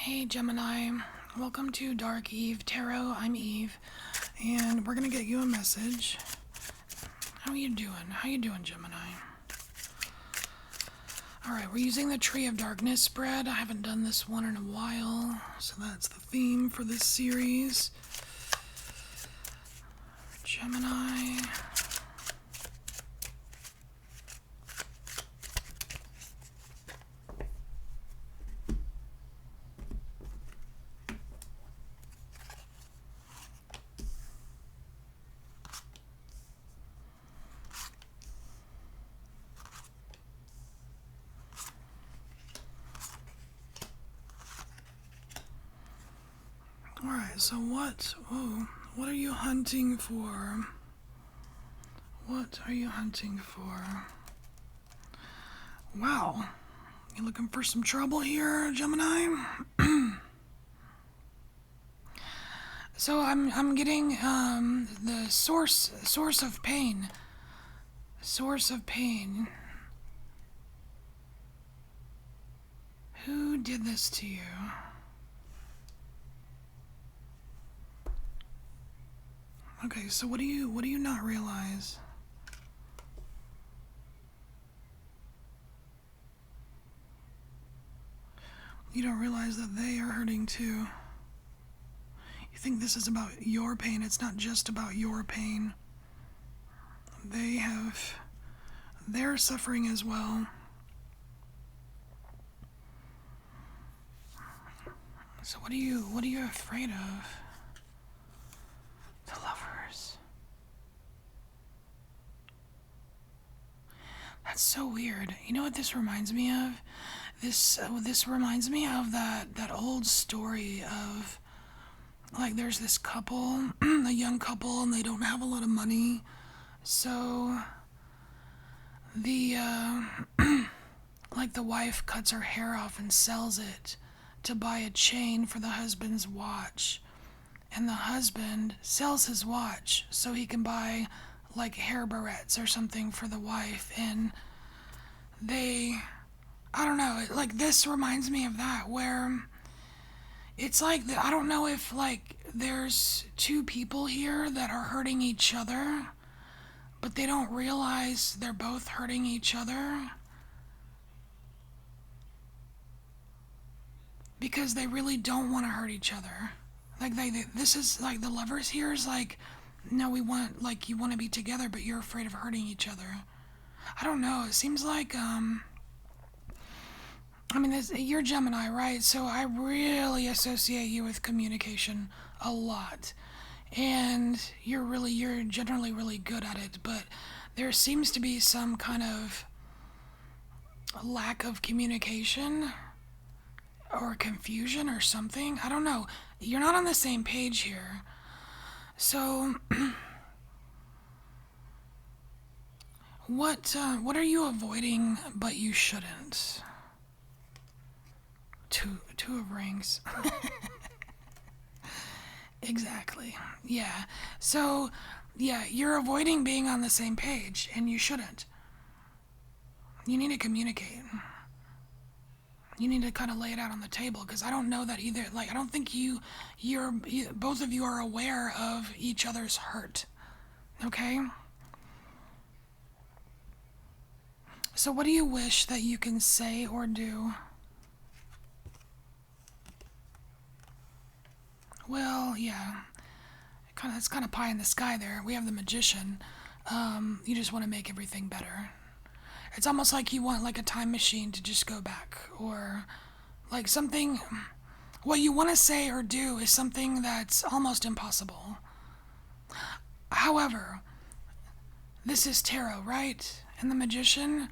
Hey Gemini, welcome to Dark Eve Tarot. I'm Eve, and we're gonna get you a message. How you doing? How you doing, Gemini? Alright, we're using the Tree of Darkness spread. I haven't done this one in a while, so that's the theme for this series. Gemini. Alright, so what are you hunting for? What are you hunting for? Wow. You looking for some trouble here, Gemini? So I'm getting the source of pain. Source of pain. Who did this to you? Okay, so what do you not realize? You don't realize that they are hurting too. You think this is about your pain. It's not just about your pain. They're suffering as well. So what are you afraid of? The Lovers. That's so weird. You know what this reminds me of? This reminds me of that old story of, like, there's this couple, a young couple, and they don't have a lot of money. So the like the wife cuts her hair off and sells it to buy a chain for the husband's watch. And the husband sells his watch so he can buy like hair barrettes or something for the wife. And I don't know, like this reminds me of that, where it's like, I don't know if like there's two people here that are hurting each other, but they don't realize they're both hurting each other because they really don't want to hurt each other. Like this is like the Lovers here is like, no, we want, like, you want to be together, but you're afraid of hurting each other. I don't know. It seems like I mean, you're Gemini, right? So I really associate you with communication a lot, and you're generally really good at it. But there seems to be some kind of lack of communication or confusion or something. I don't know. You're not on the same page here. So, what are you avoiding but you shouldn't? Two of rings. Exactly. Yeah. So, yeah, you're avoiding being on the same page, and you shouldn't. You need to communicate. You need to kind of lay it out on the table, because I don't know that either. Like, I don't think both of you are aware of each other's hurt. Okay? So what do you wish that you can say or do? Well, yeah. It's kind of pie in the sky there. We have the Magician. You just want to make everything better. It's almost like you want like a time machine to just go back, or like something. What you want to say or do is something that's almost impossible. However, this is tarot, right? And the Magician,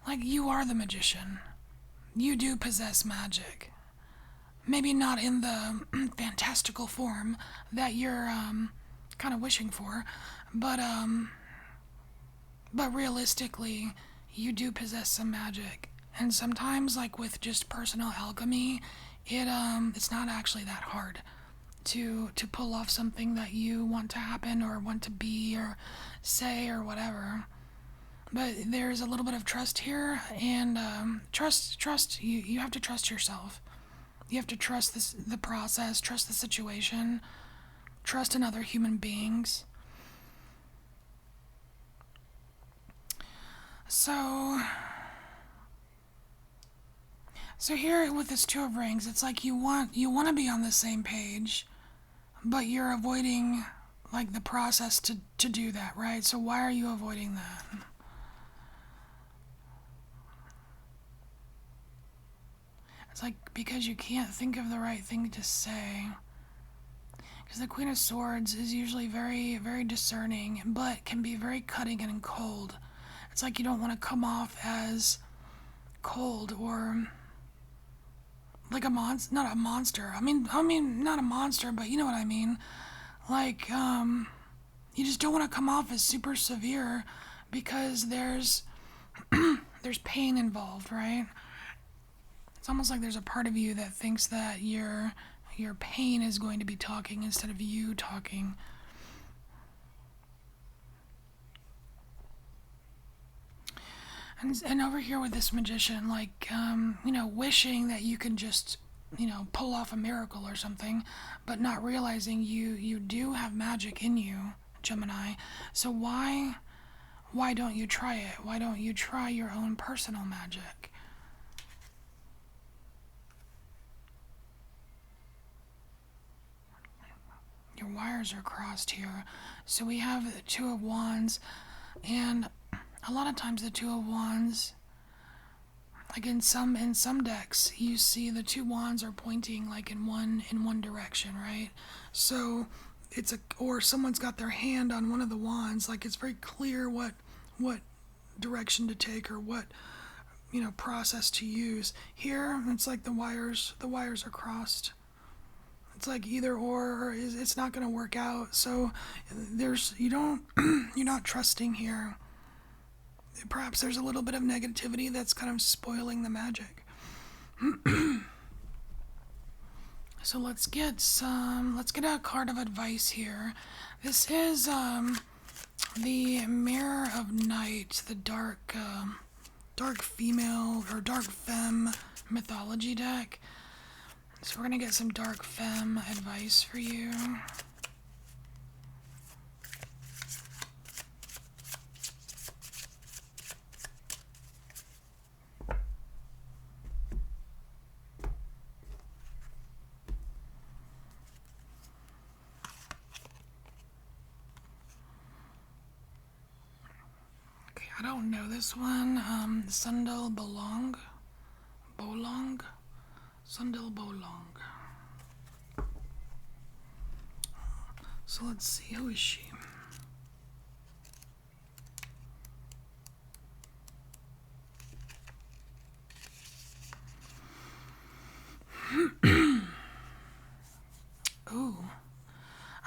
like, you are the Magician. You do possess magic. Maybe not in the fantastical form that you're kind of wishing for, but realistically, you do possess some magic. And sometimes, like with just personal alchemy, it's not actually that hard to pull off something that you want to happen or want to be or say or whatever. But there's a little bit of trust here, and trust. You have to trust yourself. You have to trust the process, trust the situation, trust in other human beings. So here with this Two of Rings, it's like you want to be on the same page, but you're avoiding like the process to do that, right? So why are you avoiding that? It's like because you can't think of the right thing to say. Because the Queen of Swords is usually very, very discerning, but can be very cutting and cold. It's like you don't want to come off as cold or like a monster. Not a monster. I mean, not a monster, but you know what I mean. Like, you just don't want to come off as super severe because there's pain involved, right? It's almost like there's a part of you that thinks that your pain is going to be talking instead of you talking. And over here with this magician, like, wishing that you can just, pull off a miracle or something, but not realizing you do have magic in you, Gemini. So why don't you try it? Why don't you try your own personal magic? Your wires are crossed here. So we have the Two of Wands, and a lot of times the Two of Wands, like in some decks, you see the two wands are pointing like in one direction, right? So or someone's got their hand on one of the wands, like it's very clear what direction to take or what process to use. Here it's like the wires are crossed. It's like either or it's not going to work out. So you're not trusting here. Perhaps there's a little bit of negativity that's kind of spoiling the magic. So let's get a card of advice here. This is the Mirror of Night, the dark female or dark femme mythology deck. So we're gonna get some dark femme advice for you. Okay, I don't know this one. Sundel Bolong. Sundel Bolong. So let's see, who is she? Ooh.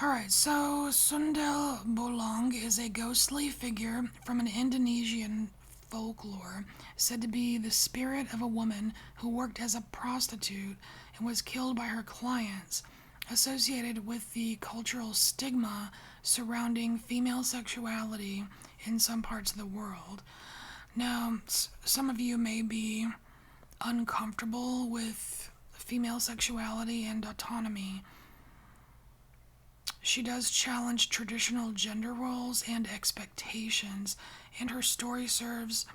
Alright, so Sundel Bolong is a ghostly figure from an Indonesian folklore, said to be the spirit of a woman who worked as a prostitute and was killed by her clients, associated with the cultural stigma surrounding female sexuality in some parts of the world. Now, some of you may be uncomfortable with female sexuality and autonomy. She does challenge traditional gender roles and expectations, and her story serves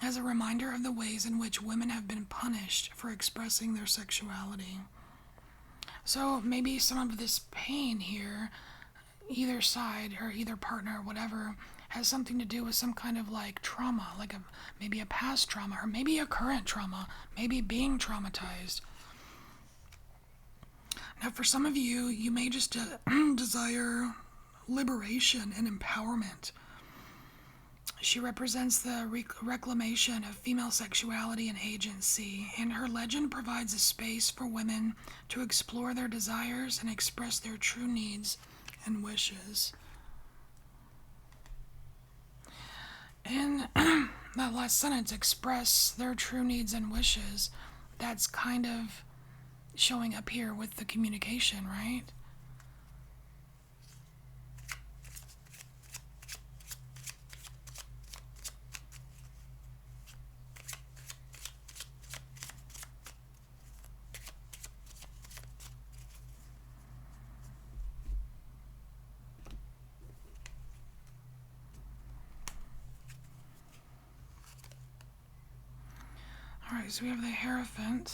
as a reminder of the ways in which women have been punished for expressing their sexuality. So maybe some of this pain here, either side or either partner or whatever, has something to do with some kind of like trauma, like maybe a past trauma or maybe a current trauma, maybe being traumatized. Now, for some of you, you may just desire liberation and empowerment. She represents the reclamation of female sexuality and agency, and her legend provides a space for women to explore their desires and express their true needs and wishes. In that last sentence, express their true needs and wishes, that's kind of showing up here with the communication, right? Alright, so we have the Hierophant.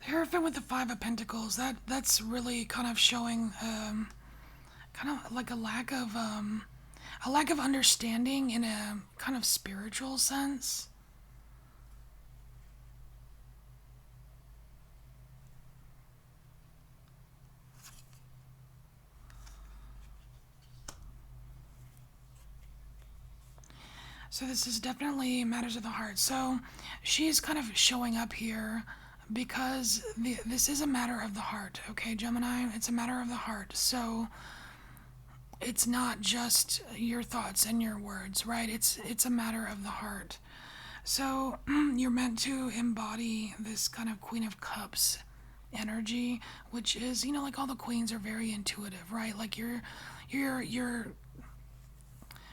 The Hierophant with the Five of Pentacles, that's really kind of showing kind of like a lack of understanding in a kind of spiritual sense. So this is definitely matters of the heart. So she's kind of showing up here because this is a matter of the heart, okay, Gemini? It's a matter of the heart. So it's not just your thoughts and your words, right? It's a matter of the heart. So you're meant to embody this kind of Queen of Cups energy, which is, you know, like all the queens are very intuitive, right? Like you're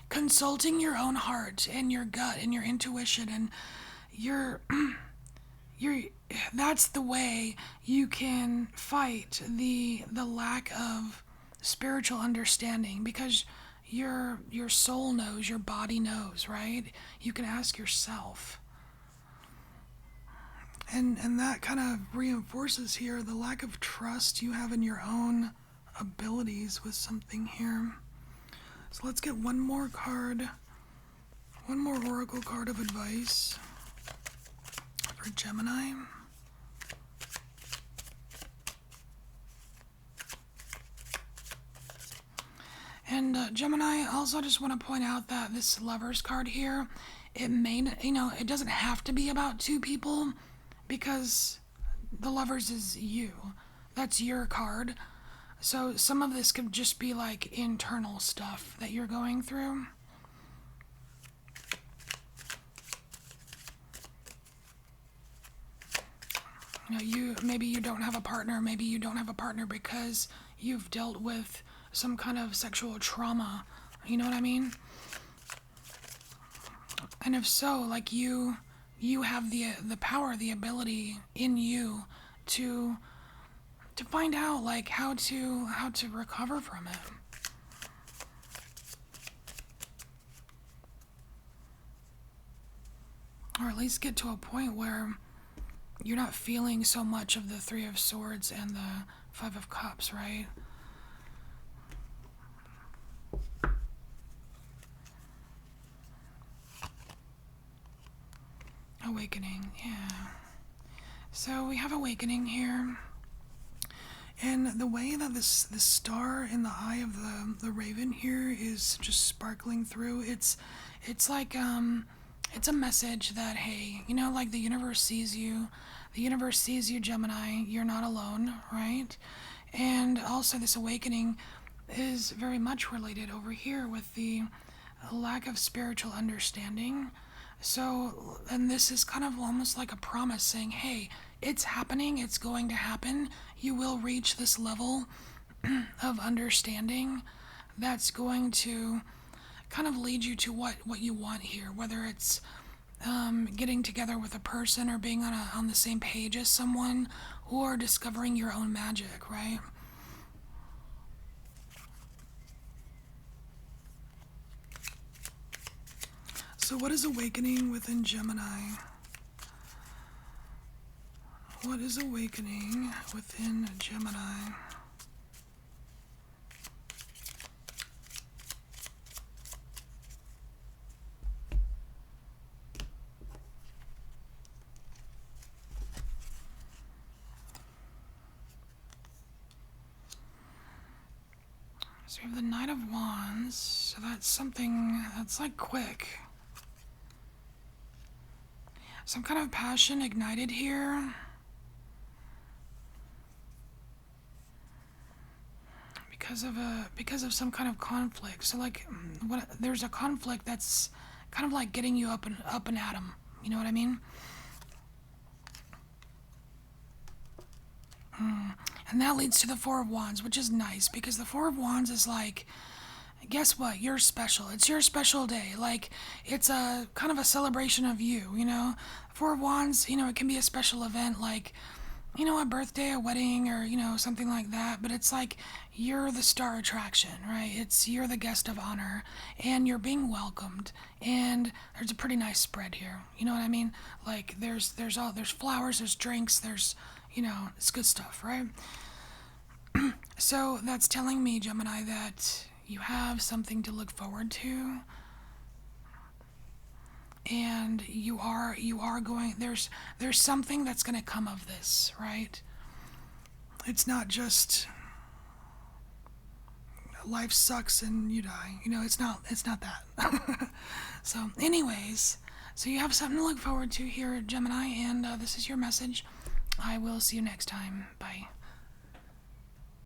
consulting your own heart and your gut and your intuition, and you're that's the way you can fight the lack of spiritual understanding, because your soul knows, your body knows, right? You can ask yourself. And that kind of reinforces here the lack of trust you have in your own abilities with something here. So let's get one more card, one more oracle card of advice for Gemini. And Gemini, also just want to point out that this Lovers card here, it may, you know, it doesn't have to be about two people, because the Lovers is you. That's your card. So some of this could just be like internal stuff that you're going through. You know, maybe you don't have a partner. Maybe you don't have a partner because you've dealt with some kind of sexual trauma. You know what I mean? And if so, like you have the power, the ability in you to find out like how to recover from it. Or at least get to a point where you're not feeling so much of the Three of Swords and the Five of Cups, right? Awakening, yeah. So we have awakening here. And the way that this star in the eye of the raven here is just sparkling through, it's like it's a message that, hey, you know, like the universe sees you. The universe sees you, Gemini. You're not alone, right? And also this awakening is very much related over here with the lack of spiritual understanding. So, and this is kind of almost like a promise saying, hey, it's happening, it's going to happen. You will reach this level of understanding that's going to kind of lead you to what you want here, whether it's getting together with a person or being on the same page as someone, or discovering your own magic, right? So what is awakening within Gemini? What is awakening within Gemini? So we have the Knight of Wands, so that's something that's like quick. Some kind of passion ignited here. Because of some kind of conflict. So like there's a conflict that's kind of like getting you up and at 'em. You know what I mean? And that leads to the Four of Wands, which is nice because the Four of Wands is like, guess what? You're special. It's your special day. Like, it's a kind of a celebration of you, you know? Four of Wands, you know, it can be a special event like a birthday, a wedding, or, something like that, but it's like you're the star attraction, right? You're the guest of honor, and you're being welcomed, and there's a pretty nice spread here. You know what I mean? Like, there's flowers, there's drinks, it's good stuff, right? So that's telling me, Gemini, that you have something to look forward to, and you are going, there's something that's going to come of this, right? It's not just life sucks and you die. It's not that. So anyways, so you have something to look forward to here, Gemini, and this is your message. I will see you next time. Bye.